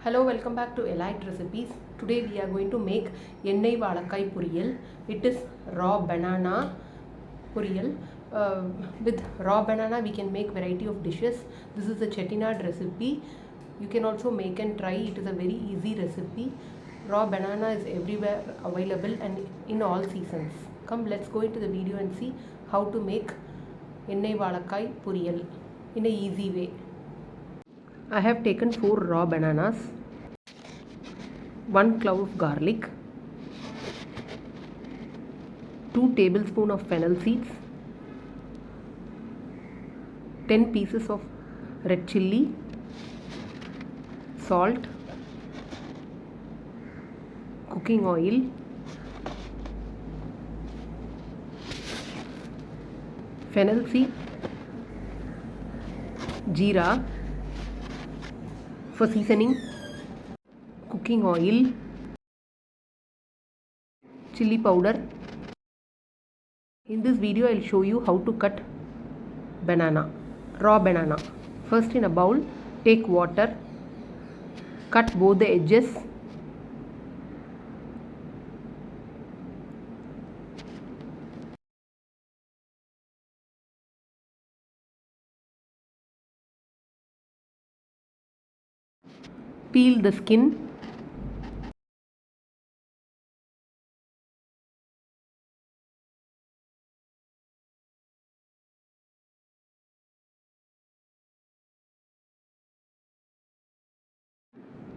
Hello, welcome back to Elite Recipes. Today we are going to make Ennai Vazhakkai Porial. It is raw banana Porial. With raw banana we can make variety of dishes. This is a chettinad recipe. You can also make and try. It is a very easy recipe. Raw banana is everywhere available and in all seasons. Come, let's go into the video and see how to make Ennai Vazhakkai Porial in a easy way. I have taken 4 raw bananas, 1 clove of garlic, 2 tablespoons of fennel seeds, 10 pieces of red chilli, salt, cooking oil, fennel seed, jeera for seasoning, cooking oil, chili powder. In this video I will show you how to cut banana, raw banana. First, in a bowl take water, cut both the edges, peel the skin,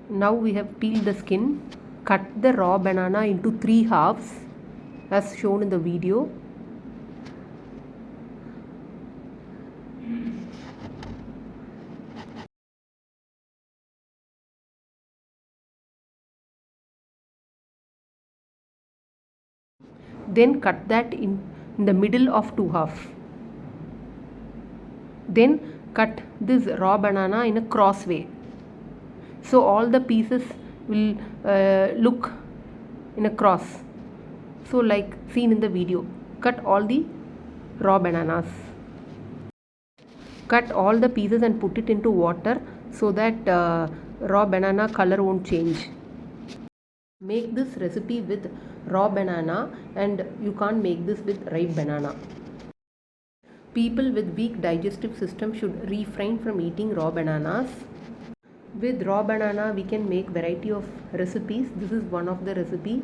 now we have peeled the skin. Cut the raw banana into 3 halves as shown in the video. Then cut that in the middle of 2 halves. Then cut this raw banana in a cross way, so all the pieces will look in a cross, so like seen in the video. Cut all the raw bananas, cut all the pieces and put it into water so that raw banana color won't change. Make this recipe with raw banana and you can't make this with ripe banana. People with weak digestive system should refrain from eating raw bananas. With raw banana we can make variety of recipes. This is one of the recipe.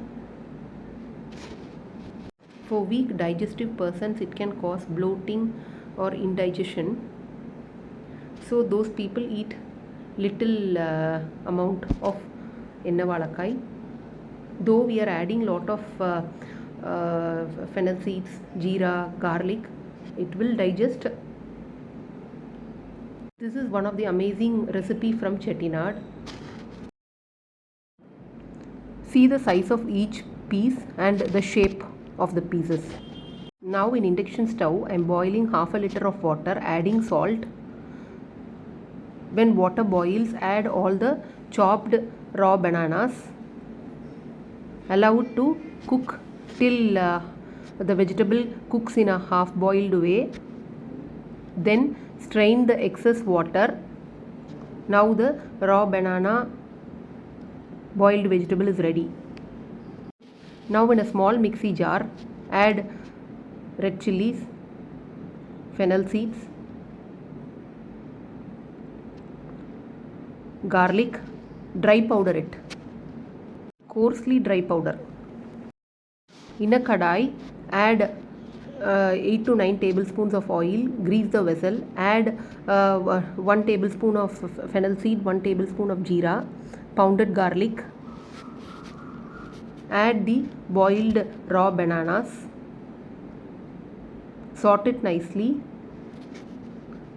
For weak digestive persons it can cause bloating or indigestion. So those people eat little amount of Ennai Vazhakkai. Though we are adding lot of fennel seeds, jeera, garlic, it will digest. This is one of the amazing recipe from chettinad. See the size of each piece and the shape of the pieces. Now in induction stove I am boiling half a liter of water, adding salt. When water boils, add all the chopped raw bananas. Allow it to cook till the vegetable cooks in a half boiled way. Then strain the excess water. Now the raw banana boiled vegetable is ready. Now in a small mixie jar add red chillies, fennel seeds, garlic, dry powder it, coarsely dry powder. In a kadai add 8 to 9 tablespoons of oil, grease the vessel, add 1 tablespoon of fennel seed, 1 tablespoon of jeera, pounded garlic, add the boiled raw bananas, sort it nicely,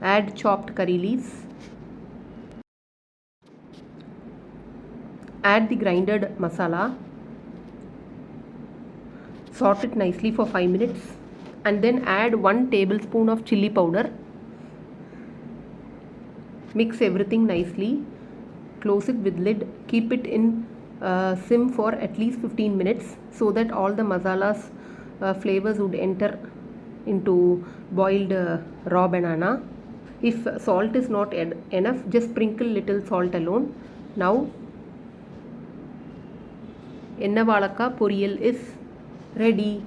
add chopped curry leaves, add the grinded masala, sort it nicely for 5 minutes, and then add 1 tablespoon of chili powder. Mix everything nicely, close it with lid, keep it in sim for at least 15 minutes so that all the masalas flavors would enter into boiled raw banana. If salt is not enough, just sprinkle little salt alone. Now Ennai Vazhakkai Porial is ready.